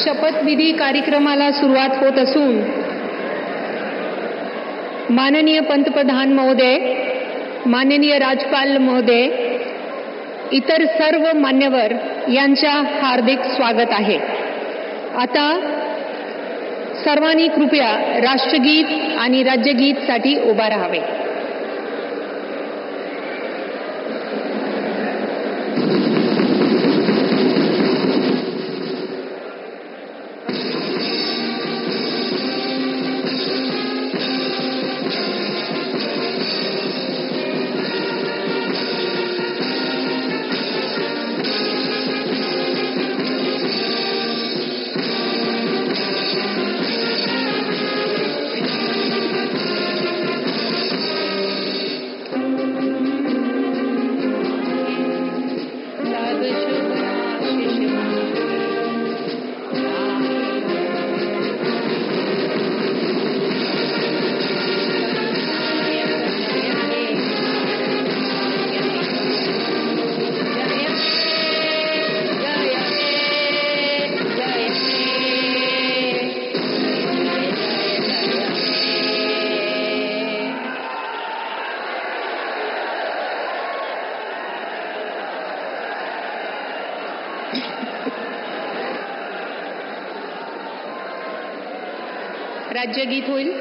शपथविधी कार्यक्रमाला सुरुवात होत असून माननीय पंतप्रधान महोदय, माननीय राज्यपाल महोदय, इतर सर्व मान्यवर यांच्या हार्दिक स्वागत आहे। आता सर्वांनी कृपया राष्ट्रगीत आणि राज्यगीतसाठी उभा राहावे। राज्यगीत होईल।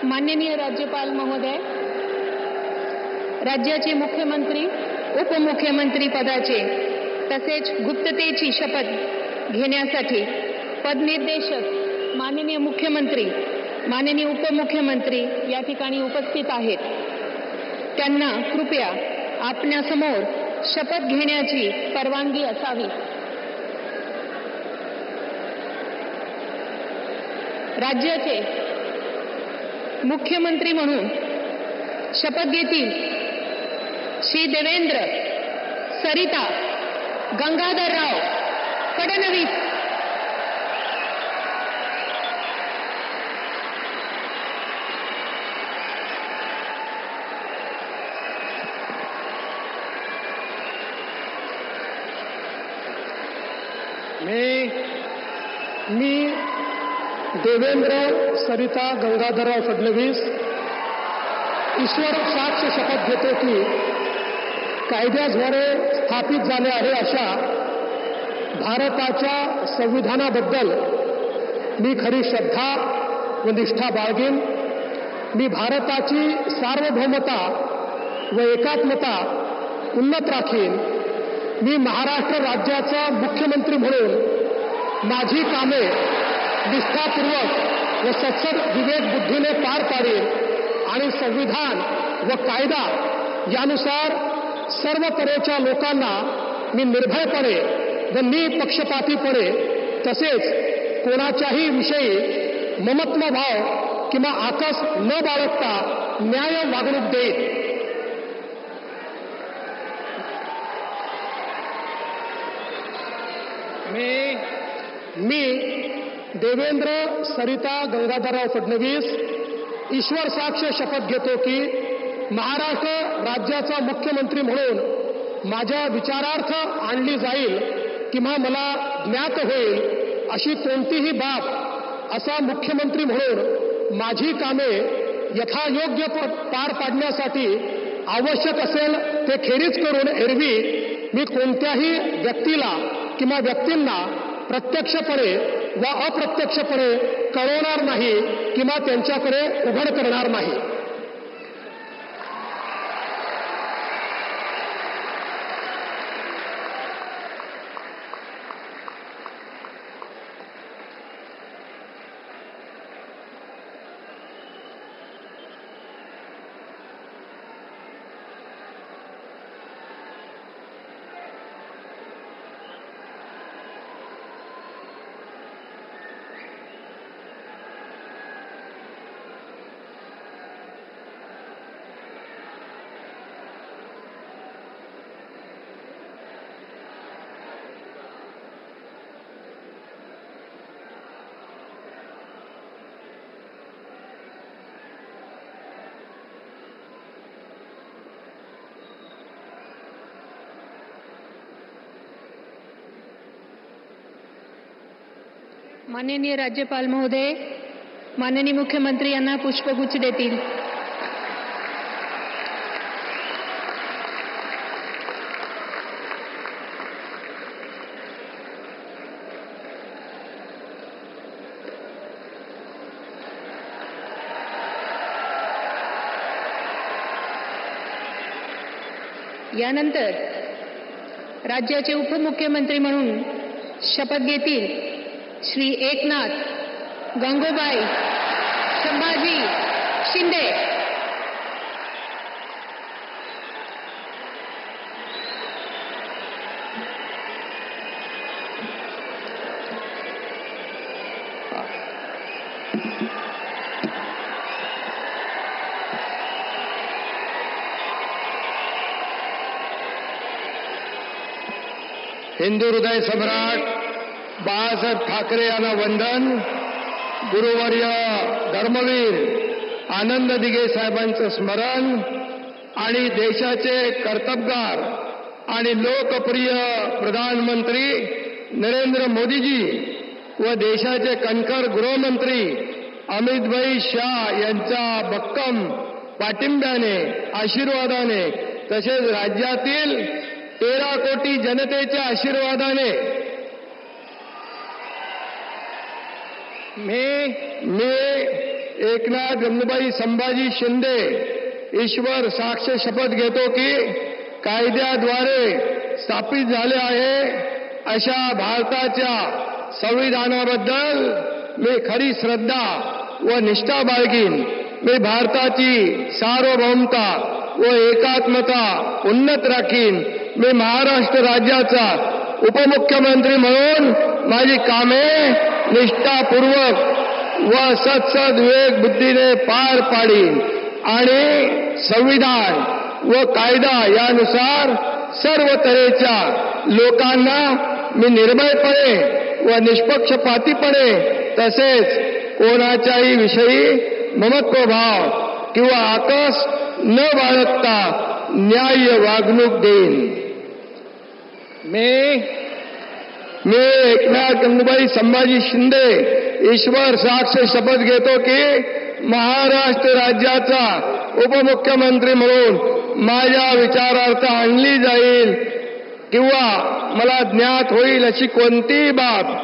माननीय राज्यपाल महोदय, राज्याचे मुख्यमंत्री, उपमुख्यमंत्री पदाचे तसेच गुप्ततेची शपथ घेण्यासाठी पदनिर्देशक माननीय मुख्यमंत्री, माननीय उपमुख्यमंत्री या ठिकाणी उपस्थित आहेत। त्यांना कृपया आपल्यासमोर शपथ घेण्याची परवानगी असावी। राज्याचे मुख्यमंत्री म्हणून शपथ घेतील श्री देवेंद्र सरिता गंगाधरराव फडणवीस। मी देवेंद्र सरिता गंगाधरराव फडणवीस ईश्वर साक्ष शपथ घेतो की कायद्याद्वारे स्थापित झाले आहे अशा भारताच्या संविधानाबद्दल मी खरी श्रद्धा व निष्ठा बाळगेन. मी भारताची सार्वभौमता व एकात्मता उन्नत राखीन. मी महाराष्ट्र राज्याचा मुख्यमंत्री म्हणून माझी कामे निष्ठापूर्वक व सत्सद विवेक बुद्धीने पार पाडेन आणि संविधान व कायदा यानुसार सर्व तऱ्हेच्या लोकांना मी निर्भयपणे व निपक्षपातीपणे तसेच कोणाच्याही विषयी ममत्वभाव किंवा आकस न बाळगता न्याय वागणूक देईन. मी देवेंद्र सरिता गंगाधरराव फडणवीस ईश्वर साक्ष शपथ घेतो की महाराष्ट्र राज्याचा मुख्यमंत्री म्हणून माझ्या विचारार्थ आणली जाईल किंवा मला ज्ञात होईल अशी कोणतीही बाब असा मुख्यमंत्री म्हणून माझी कामे यथायोग्य पार पाडण्यासाठी आवश्यक असेल ते खेरीज करून एरवी मी कोणत्याही व्यक्तीला किंवा व्यक्तींना प्रत्यक्षपणे व अप्रत्यक्षपणे कळवणार नाही किंवा त्यांच्याकडे उघड करणार नाही. माननीय राज्यपाल महोदय, माननीय मुख्यमंत्री यांना पुष्पगुच्छ देतील. यानंतर राज्याचे उपमुख्यमंत्री म्हणून शपथ घेतील श्री एकनाथ गंगूबाई संभाजी शिंदे. हिंदू हृदय सम्राट बाळासाहेब ठाकरे यांना वंदन. गुरुवर्य धर्मवीर आनंद दिघे साहेबांचं स्मरण आणि देशाचे कर्तबगार आणि लोकप्रिय प्रधानमंत्री नरेंद्र मोदीजी व देशाचे कणखर गृहमंत्री अमितभाई शाह यांच्या भक्कम पाठिंब्याने आशीर्वादाने तसेच राज्यातील 13 कोटी जनतेच्या आशीर्वादाने मी एकनाथ गंगूबाई संभाजी शिंदे ईश्वर साक्ष शपथ घेतो की कायद्याद्वारे स्थापित झाले आहे अशा भारताच्या संविधानाबद्दल मी खरी श्रद्धा व निष्ठा बाळगीन. मी भारताची सार्वभौमता व एकात्मता उन्नत राखीन. मी महाराष्ट्र राज्याचा उपमुख्यमंत्री म्हणून माझी कामे निष्ठापूर्वक व सत्सद विवेक बुद्धीने पार पाडीन आणि संविधान व कायदा यानुसार सर्व तऱ्हेच्या लोकांना मी निर्भयपणे व निष्पक्षपातीपणे तसेच कोणाच्याही विषयी ममत्वभाव किंवा आकस न बाळगता न्याय्य वागणूक देईन. मी एकनाथ गंगूबाई संभाजी शिंदे ईश्वर साक्ष शपथ घेतो की महाराष्ट्र राज्याचा उपमुख्यमंत्री म्हणून माझ्या विचारार्थ आणली जाईल किंवा मला ज्ञात होईल अशी कोणतीही बाब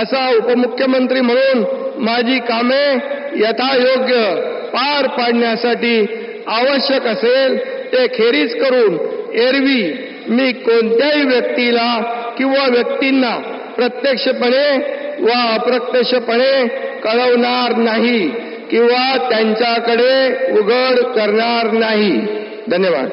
असा उपमुख्यमंत्री म्हणून माझी कामे यथायोग्य पार पाडण्यासाठी आवश्यक असेल ते खेरीज करून एरवी मी कोणत्याही व्यक्तीला किंवा व्यक्तींना प्रत्यक्षपणे वा अप्रत्यक्षपणे कळवणार नाही किंवा त्यांच्याकडे उघड करणार नाही. धन्यवाद.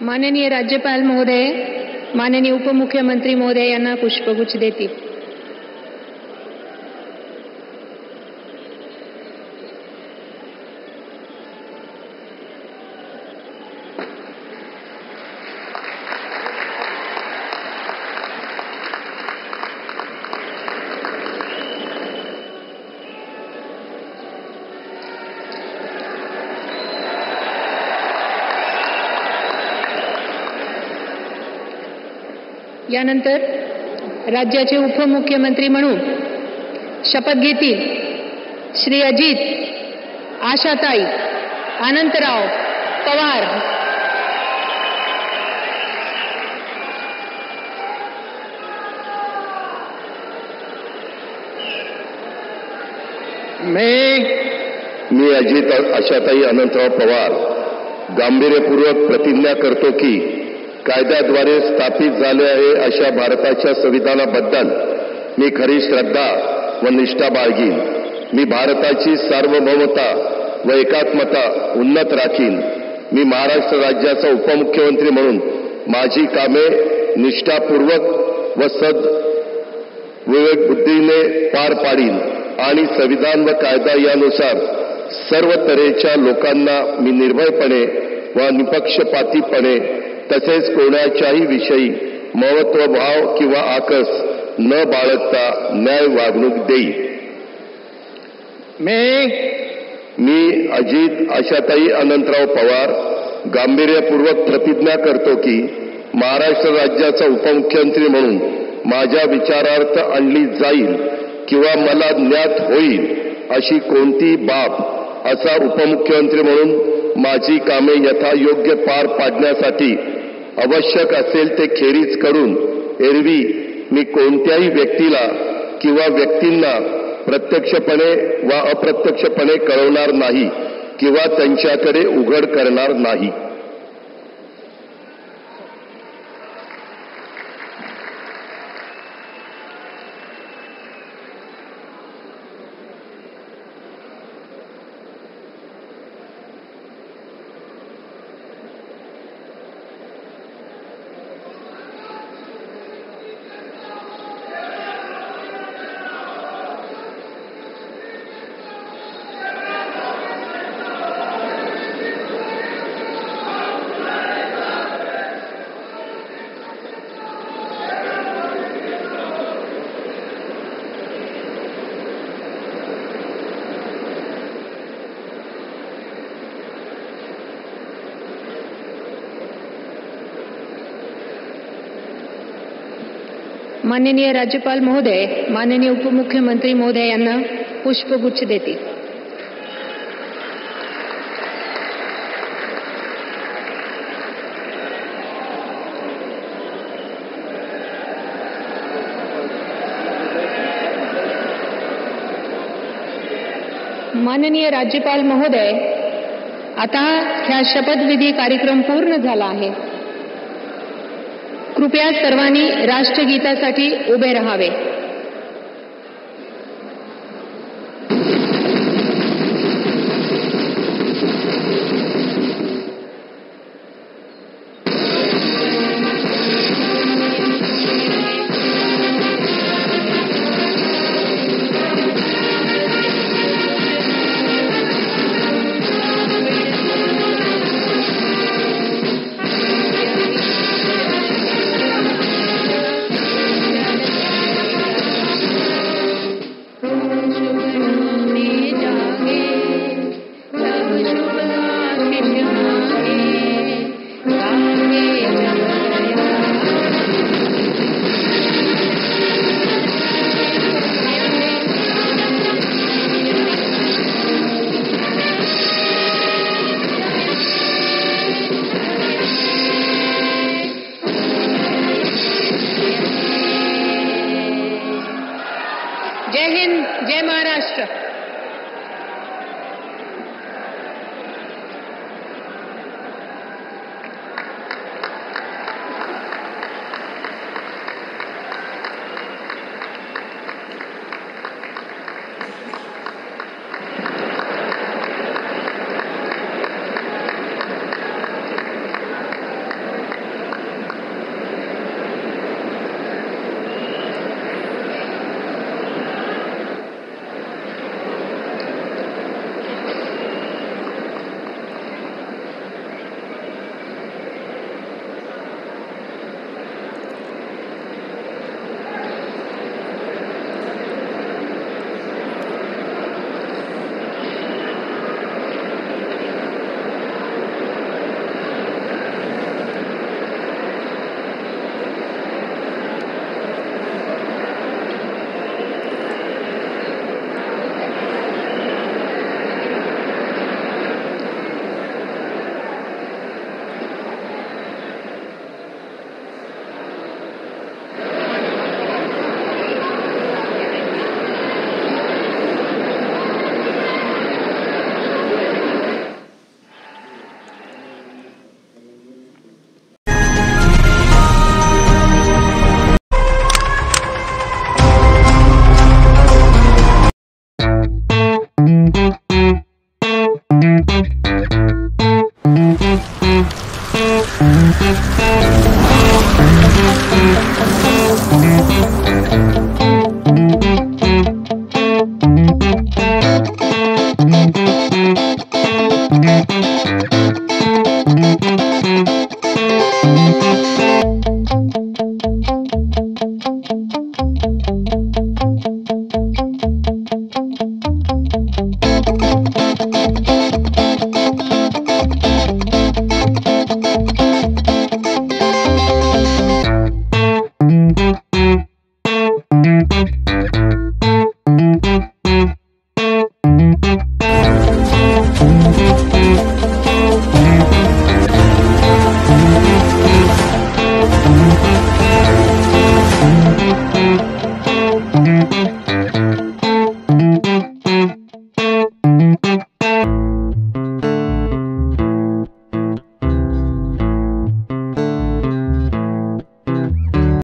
माननीय राज्यपाल महोदय, माननीय उपमुख्यमंत्री महोदय यांना पुष्पगुच्छ देतील. यानंतर राज्याचे उपमुख्यमंत्री म्हणून शपथ घेतील श्री अजित आशाताई अनंतराव पवार. मी अजित आशाताई अनंतराव पवार गांभीर्यपूर्वक प्रतिज्ञा करतो की कायद्याद्वारे स्थापित झाले आहे अशा भारताच्या संविधानाबद्दल मी खरी श्रद्धा व निष्ठा बाळगीन. मी भारताची सार्वभौमता व एकात्मता उन्नत राखीन. मी महाराष्ट्र राज्याचा उपमुख्यमंत्री म्हणून माझी कामे निष्ठापूर्वक व विवेक बुद्धीने पार पाडीन आणि संविधान व कायदा यानुसार सर्व तऱ्हेच्या लोकांना मी निर्भयपणे व निपक्षपातीपणे तसेच कोणाच्याही विषयी महत्वभाव किंवा आकस न बाळगता न्याय वागणूक देईल. मी अजित आशाताई अनंतराव पवार गांभीर्यपूर्वक प्रतिज्ञा करतो की महाराष्ट्र राज्याचा उपमुख्यमंत्री म्हणून माझ्या विचारार्थ आणली जाईल किंवा मला ज्ञात होईल अशी कोणतीही बाब असा उपमुख्यमंत्री म्हणून माझी कामे यथायोग्य पार पाडण्यासाठी आवश्यक असेल ते खेरीज करून एरवी मी कोणत्याही व्यक्तीला किंवा व्यक्तींना प्रत्यक्षपणे वा अप्रत्यक्षपणे कळवणार नाही किंवा त्यांच्याकडे उघड करणार नाही. माननीय राज्यपाल महोदय, माननीय उपमुख्यमंत्री महोदय यांना पुष्पगुच्छ देतील. माननीय राज्यपाल महोदय, आता ह्या शपथविधी कार्यक्रम पूर्ण झाला आहे. कृपया सर्वांनी राष्ट्रगीतासाठी उभे राहावे. देश आहे गावे जगदया जय हिंद जय महाराष्ट्र। Thank you.